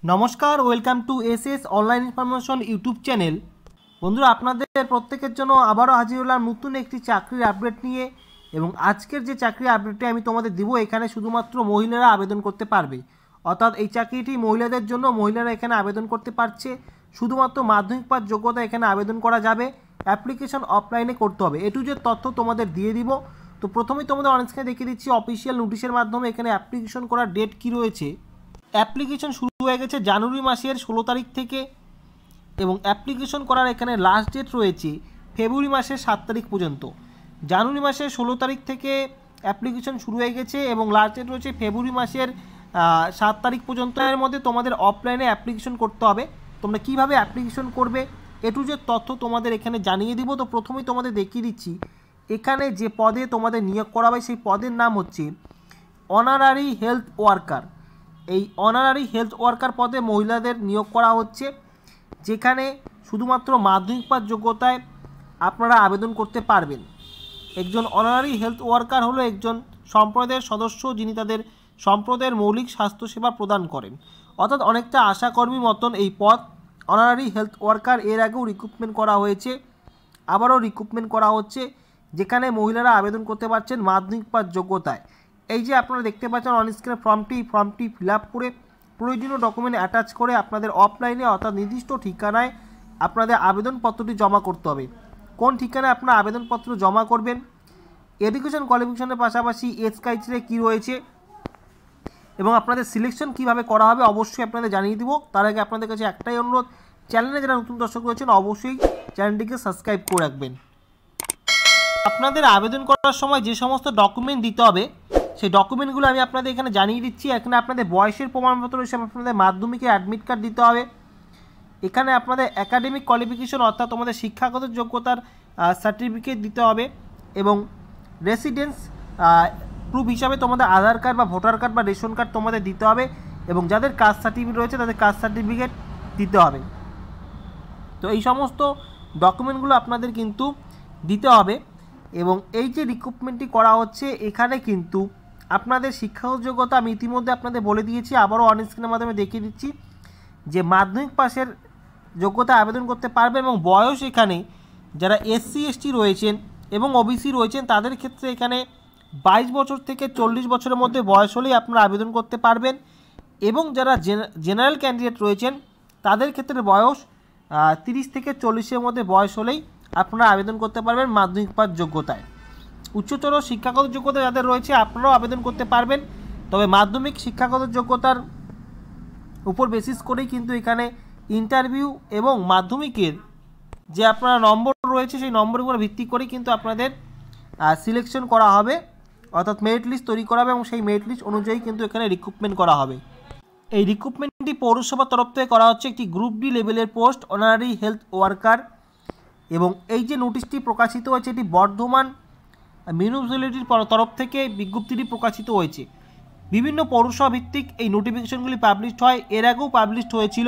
নমস্কার, welcome to SS online information YouTube channel. বন্ধুরা, আপনাদের প্রত্যেকের জন্য আবারও হাজির হলাম নতুন একটি চাকরির আপডেট নিয়ে। এবং আজকের যে চাকরির আপডেটটি আমি তোমাদের দিব, এখানে শুধুমাত্র মহিলারা আবেদন করতে পারবে। অর্থাৎ এই চাকরিটি মহিলাদের জন্য, মহিলারা এখানে আবেদন করতে পারছে। শুধুমাত্র মাধ্যমিক পাস যোগ্যতা এখানে আবেদন করা যাবে। অ্যাপ্লিকেশন অফলাইনে করতে হবে। এটু যে তথ্য তোমাদের দিয়ে দিব। তো প্রথমেই তোমাদের অন স্ক্রিনে দেখিয়ে দিচ্ছি অফিসিয়াল নোটিশের মাধ্যমে এখানে অ্যাপ্লিকেশন করার ডেট কী রয়েছে। অ্যাপ্লিকেশন শুরু হয়ে গেছে জানুয়ারি মাসের 16 তারিখ থেকে এবং অ্যাপ্লিকেশন করার এখানে লাস্ট ডেট রয়েছে ফেব্রুয়ারি মাসের 7 তারিখ পর্যন্ত। জানুয়ারি মাসের 16 তারিখ থেকে অ্যাপ্লিকেশন শুরু হয়ে গেছে এবং লাস্ট ডেট রয়েছে ফেব্রুয়ারি মাসের 7 তারিখ পর্যন্ত। এর মধ্যে তোমাদের অফলাইনে অ্যাপ্লিকেশন করতে হবে। তোমরা কীভাবে অ্যাপ্লিকেশন করবে এটু যে তথ্য তোমাদের এখানে জানিয়ে দিব। তো প্রথমেই তোমাদের দেখিয়ে দিচ্ছি এখানে যে পদে তোমাদের নিয়োগ করা হবে সেই পদের নাম হচ্ছে অনারারি হেলথ ওয়ার্কার। এই অনারারি হেলথ ওয়ার্কার পদে মহিলাদের নিয়োগ করা হচ্ছে, যেখানে শুধুমাত্র মাধ্যমিক পাস যোগ্যতায় আপনারা আবেদন করতে পারবেন। একজন অনারারি হেলথ ওয়ার্কার হলো একজন সম্প্রদায়ের সদস্য যিনি তাদের সম্প্রদায়ের মৌলিক স্বাস্থ্যসেবা প্রদান করেন। অর্থাৎ অনেকটা আশাকর্মী মতন এই পদ। অনারারি হেলথ ওয়ার্কার এর আগেও রিক্রুটমেন্ট করা হয়েছে, আবারও রিক্রুটমেন্ট করা হচ্ছে, যেখানে মহিলারা আবেদন করতে পারছেন মাধ্যমিক পাস যোগ্যতায়। এই যে আপনারা দেখতে পাচ্ছেন অন স্ক্রিনে ফর্মটি ফিল আপ করে প্রয়োজনীয় ডকুমেন্ট অ্যাটাচ করে আপনাদের অফলাইনে অর্থাৎ নির্দিষ্ট ঠিকানায় আপনাদের আবেদনপত্রটি জমা করতে হবে। কোন ঠিকানায় আপনারা আবেদনপত্র জমা করবেন, এডুকেশন কোয়ালিফিকেশনের পাশাপাশি এজ ক্রাইটেরিয়া কী রয়েছে এবং আপনাদের সিলেকশন কীভাবে করা হবে অবশ্যই আপনাদের জানিয়ে দিব। তার আগে আপনাদের কাছে একটাই অনুরোধ, চ্যানেলে যারা নতুন দর্শক রয়েছেন অবশ্যই চ্যানেলটিকে সাবস্ক্রাইব করে রাখবেন। আপনাদের আবেদন করার সময় যে সমস্ত ডকুমেন্ট দিতে হবে সেই ডকুমেন্টগুলো আমি আপনাদের এখানে জানিয়ে দিচ্ছি। এখানে আপনাদের বয়সের প্রমাণপত্র হিসেবে আপনাদের মাধ্যমিকের অ্যাডমিট কার্ড দিতে হবে। এখানে আপনাদের একাডেমিক কোয়ালিফিকেশন অর্থাৎ তোমাদের শিক্ষাগত যোগ্যতার সার্টিফিকেট দিতে হবে এবং রেসিডেন্স প্রুফ হিসাবে তোমাদের আধার কার্ড বা ভোটার কার্ড বা রেশন কার্ড তোমাদের দিতে হবে এবং যাদের কাস্ট সার্টিফিকেট রয়েছে তাদের কাস্ট সার্টিফিকেট দিতে হবে। তো এই সমস্ত ডকুমেন্টগুলো আপনাদের কিন্তু দিতে হবে। এবং এই যে রিক্রুটমেন্টটি করা হচ্ছে এখানে কিন্তু আপনাদের শিক্ষাগত যোগ্যতা আমি ইতিমধ্যে আপনাদের বলে দিয়েছি, আবারও অন স্ক্রিনের মাধ্যমে দেখিয়ে দিচ্ছি যে মাধ্যমিক পাসের যোগ্যতা আবেদন করতে পারবে এবং বয়স এখানে যারা এসসি এসটি রয়েছেন এবং ওবিসি রয়েছেন তাদের ক্ষেত্রে এখানে 22 বছর থেকে 40 বছরের মধ্যে বয়স হলেই আপনারা আবেদন করতে পারবেন এবং যারা জেনারেল ক্যান্ডিডেট রয়েছেন তাদের ক্ষেত্রে বয়স 30 থেকে 40-এর মধ্যে বয়স হলেই আপনারা আবেদন করতে পারবেন মাধ্যমিক পাস যোগ্যতায়। উচ্চতর শিক্ষাগত যোগ্যতা যাদের রয়েছে আপনারাও আবেদন করতে পারবেন, তবে মাধ্যমিক শিক্ষাগত যোগ্যতার উপর বেসিস করেই কিন্তু এখানে ইন্টারভিউ এবং মাধ্যমিকের যে আপনার নম্বর রয়েছে সেই নম্বরের উপর ভিত্তি করেই কিন্তু আপনাদের সিলেকশন করা হবে, অর্থাৎ মেরিট লিস্ট তৈরি করা হবে এবং সেই মেরিট লিস্ট অনুযায়ী কিন্তু এখানে রিক্রুটমেন্ট করা হবে। এই রিক্রুটমেন্টটি পৌরসভার তরফ থেকে করা হচ্ছে, একটি গ্রুপ ডি লেভেলের পোস্ট অনারারি হেলথ ওয়ার্কার। এবং এই যে নোটিশটি প্রকাশিত হয়েছে এটি বর্ধমান মিউনিসিপ্যালিটির তরফ থেকে বিজ্ঞপ্তিটি প্রকাশিত হয়েছে। বিভিন্ন পৌরসভা ভিত্তিক এই নোটিফিকেশনগুলি পাবলিশড হয়, এর আগেও পাবলিশড হয়েছিল,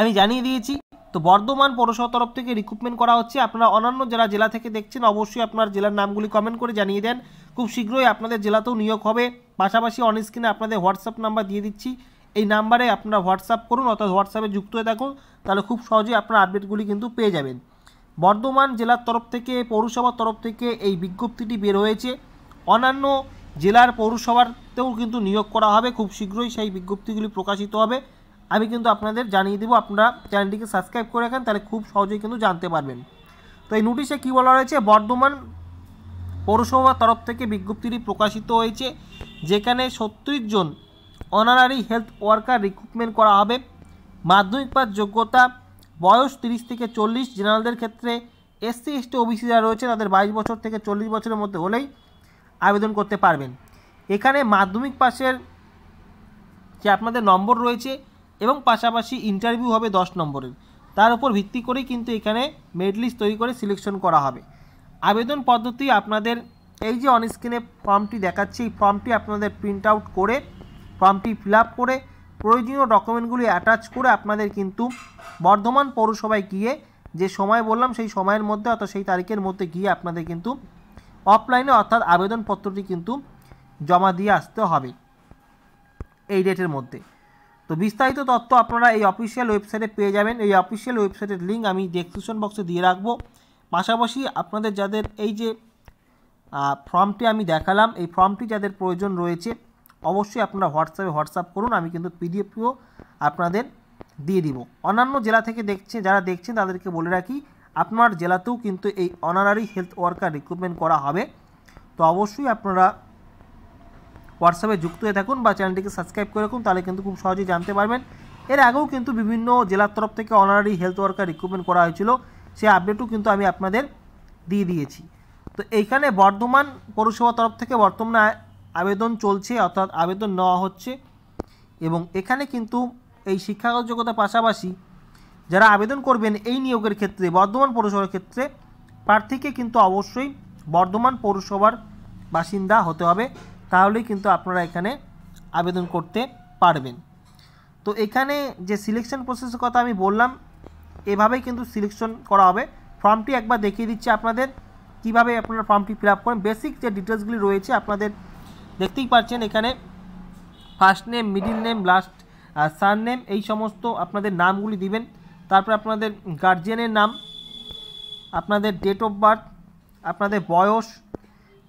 আমি জানিয়ে দিয়েছি। তো বর্ধমান পৌরসভার তরফ থেকে রিক্রুটমেন্ট করা হচ্ছে। আপনারা অন্যান্য যারা জেলা থেকে দেখছেন অবশ্যই আপনার জেলার নামগুলি কমেন্ট করে জানিয়ে দেন। খুব শীঘ্রই আপনাদের জেলাতেও নিয়োগ হবে। পাশাপাশি অন স্ক্রিনে আপনাদের হোয়াটসঅ্যাপ নাম্বার দিয়ে দিচ্ছি, এই নাম্বারে আপনারা হোয়াটসঅ্যাপ করুন, অর্থাৎ হোয়াটসঅ্যাপে যুক্ত হয়ে থাকুন, তাহলে খুব সহজেই আপনার আপডেটগুলি কিন্তু পেয়ে যাবেন। বর্ধমান জেলার তরফ থেকে, পৌরসভার তরফ থেকে এই বিজ্ঞপ্তিটি বের হয়েছে। অন্যান্য জেলার পৌরসভাতেও কিন্তু নিয়োগ করা হবে, খুব শীঘ্রই সেই বিজ্ঞপ্তিগুলি প্রকাশিত হবে। আমি কিন্তু আপনাদের জানিয়ে দেবো, আপনারা চ্যানেলটিকে সাবস্ক্রাইব করে রাখেন, তাহলে খুব সহজেই কিন্তু জানতে পারবেন। তো এই নোটিশে কী বলা রয়েছে, বর্ধমান পৌরসভার তরফ থেকে বিজ্ঞপ্তিটি প্রকাশিত হয়েছে, যেখানে 36 জন অনারারি হেলথ ওয়ার্কার রিক্রুটমেন্ট করা হবে। মাধ্যমিক পাস যোগ্যতা, বয়স 30 থেকে 40, জেনারেলদের ক্ষেত্রে এসসি এসটি ওবিসি যারা রয়েছে তাদের 22 বছর থেকে 40 বছরের মধ্যে হলেই আবেদন করতে পারবেন। এখানে মাধ্যমিক পাসের যে আপনাদের নম্বর রয়েছে এবং পাশাপাশি ইন্টারভিউ হবে 10 নম্বরের, তার উপর ভিত্তি করেই কিন্তু এখানে মেরিট লিস্ট তৈরি করে সিলেকশন করা হবে। আবেদন পদ্ধতি আপনাদের এই যে অন স্ক্রিনে ফর্মটি দেখাচ্ছি, এই ফর্মটি আপনাদের প্রিন্ট আউট করে ফর্মটি ফিল আপ করে প্রয়োজনীয় ডকুমেন্টগুলি অ্যাটাচ করে আপনাদের কিন্তু বর্ধমান পৌরসভায় গিয়ে যে সময় বললাম সেই সময়ের মধ্যে অর্থাৎ সেই তারিখের মধ্যে গিয়ে আপনাদের কিন্তু অফলাইনে অর্থাৎ আবেদনপত্রটি কিন্তু জমা দিয়ে আসতে হবে এই ডেটের মধ্যে। তো বিস্তারিত তথ্য আপনারা এই অফিসিয়াল ওয়েবসাইটে পেয়ে যাবেন। এই অফিসিয়াল ওয়েবসাইটের লিঙ্ক আমি ডেসক্রিপশন বক্সে দিয়ে রাখবো। পাশাপাশি আপনাদের যাদের এই যে ফর্মটি আমি দেখালাম, এই ফর্মটি যাদের প্রয়োজন রয়েছে অবশ্যই আপনারা হোয়াটসঅ্যাপ করুন, আমি কিন্তু পিডিএফও আপনাদের দিয়ে দিব। অন্যান্য জেলা থেকে যারা দেখছেন তাদেরকে বলে রাখি, আপনার জেলাতেও কিন্তু এই অনারারি হেলথ ওয়ার্কার রিক্রুটমেন্ট করা হবে। তো অবশ্যই আপনারা হোয়াটসঅ্যাপে যুক্ত হয়ে থাকুন বা চ্যানেলটিকে সাবস্ক্রাইব করে রাখুন, তাহলে কিন্তু খুব সহজেই জানতে পারবেন। এর আগেও কিন্তু বিভিন্ন জেলার তরফ থেকে অনারারি হেলথ ওয়ার্কার রিক্রুটমেন্ট করা হয়েছিল, সেই আপডেটও কিন্তু আমি আপনাদের দিয়ে দিয়েছি। তো এইখানে বর্ধমান পৌরসভা তরফ থেকে বর্তমানে আবেদন চলছে, অর্থাৎ আবেদন নেওয়া হচ্ছে। এবং এখানে কিন্তু এই শিক্ষাগত যোগ্যতার পাশাপাশি যারা আবেদন করবেন এই নিয়োগের ক্ষেত্রে বর্ধমান পৌরসভার ক্ষেত্রে প্রার্থীকে কিন্তু অবশ্যই বর্ধমান পৌরসভার বাসিন্দা হতে হবে, তাহলেই কিন্তু আপনারা এখানে আবেদন করতে পারবেন। তো এখানে যে সিলেকশন প্রসেসের কথা আমি বললাম, এভাবেই কিন্তু সিলেকশন করা হবে। ফর্মটি একবার দেখিয়ে দিচ্ছি আপনাদের কিভাবে আপনারা ফর্মটি ফিল আপ করেন। বেসিক যে ডিটেলসগুলি রয়েছে আপনাদের দেখতেই পাচ্ছেন, এখানে first name, middle name, last surname, এই সমস্ত আপনাদের নামগুলি দিবেন। তারপর আপনাদের গার্জিয়ানের নাম, আপনাদের ডেট অফ বার্থ, আপনাদের বয়স,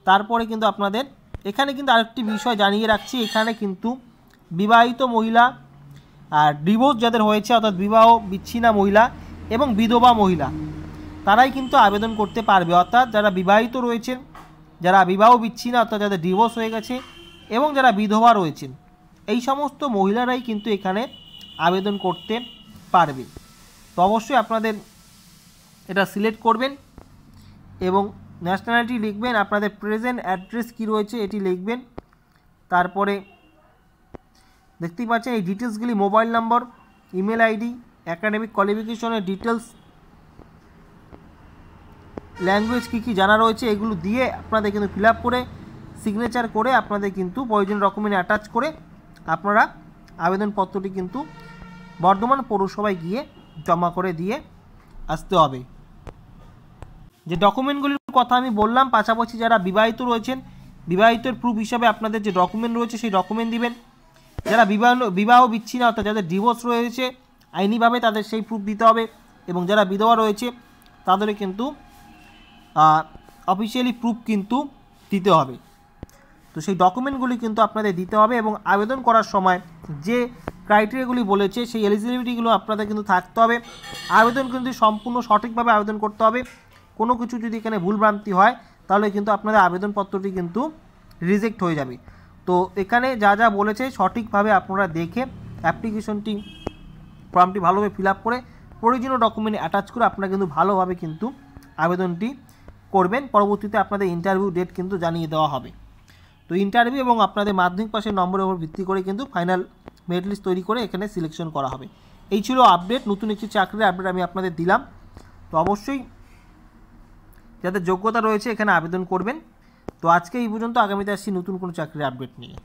তারপরে কিন্তু আপনাদের এখানে কিন্তু আরেকটি বিষয় জানিয়ে রাখছি, এখানে কিন্তু বিবাহিত মহিলা আর ডিভোর্স যাদের হয়েছে অর্থাৎ বিবাহ বিচ্ছিন্না মহিলা এবং বিধবা মহিলা তারাই কিন্তু আবেদন করতে পারবে। অর্থাৎ যারা বিবাহিত রয়েছেন, যারা বিবাহ বিচ্ছিন্ন অর্থাৎ যাদের ডিভোর্স হয়ে গেছে এবং যারা বিধবা রয়েছেন, এই সমস্ত মহিলারাই কিন্তু এখানে আবেদন করতে পারবে। তো অবশ্যই আপনাদের এটা সিলেক্ট করবেন এবং ন্যাশনালিটি লিখবেন, আপনাদের প্রেজেন্ট অ্যাড্রেস কী রয়েছে এটি লিখবেন। তারপরে দেখতেই পাচ্ছেন এই ডিটেলসগুলি, mobile number, email ID, academic কোয়ালিফিকেশনের ডিটেলস, ল্যাঙ্গুয়েজ কী কী জানা রয়েছে এগুলো দিয়ে আপনাদের কিন্তু ফিল আপ করে সিগনেচার করে আপনাদের কিন্তু প্রয়োজনীয় ডকুমেন্ট অ্যাটাচ করে আপনারা আবেদনপত্রটি কিন্তু বর্ধমান পৌরসভায় গিয়ে জমা করে দিয়ে আসতে হবে। যে ডকুমেন্টগুলির কথা আমি বললাম, পাশাপাশি যারা বিবাহিত রয়েছেন বিবাহিতের প্রুফ হিসাবে আপনাদের যে ডকুমেন্ট রয়েছে সেই ডকুমেন্ট দিবেন। যারা বিবাহ বিচ্ছিন্ন অর্থাৎ যাদের ডিভোর্স রয়েছে আইনিভাবে তাদের সেই প্রুফ দিতে হবে, এবং যারা বিধবা রয়েছে তাদের কিন্তু অফিসিয়ালি প্রুফ কিন্তু দিতে হবে। তো সেই ডকুমেন্টগুলি কিন্তু আপনাদের দিতে হবে এবং আবেদন করার সময় যে ক্রাইটেরিয়াগুলি বলেছে সেই এলিজিবিলিটিগুলো আপনাদের কিন্তু থাকতে হবে। আবেদন কিন্তু সম্পূর্ণ সঠিকভাবে আবেদন করতে হবে। কোনো কিছু যদি এখানে ভুলভ্রান্তি হয় তাহলে কিন্তু আপনাদের আবেদনপত্রটি কিন্তু রিজেক্ট হয়ে যাবে। তো এখানে যা যা বলেছে সঠিকভাবে আপনারা দেখে অ্যাপ্লিকেশনটি ফর্মটি ভালোভাবে ফিল আপ করে প্রয়োজনীয় ডকুমেন্ট অ্যাটাচ করে আপনারা কিন্তু ভালোভাবে কিন্তু আবেদনটি করবেন। পরবর্তীতে আপনাদের ইন্টারভিউ ডেট কিন্তু জানিয়ে দেওয়া হবে। তো ইন্টারভিউ এবং আপনাদের মাধ্যমিক পাশের নম্বরের উপর ভিত্তি করে কিন্তু ফাইনাল মেরিট লিস্ট তৈরি করে এখানে সিলেকশন করা হবে। এই ছিল আপডেট, নতুন একটি চাকরির আপডেট আমি আপনাদের দিলাম। তো অবশ্যই যাদের যোগ্যতা রয়েছে এখানে আবেদন করবেন। তো আজকে এই পর্যন্ত, আগামীতে আসছি নতুন কোনো চাকরির আপডেট নিয়ে।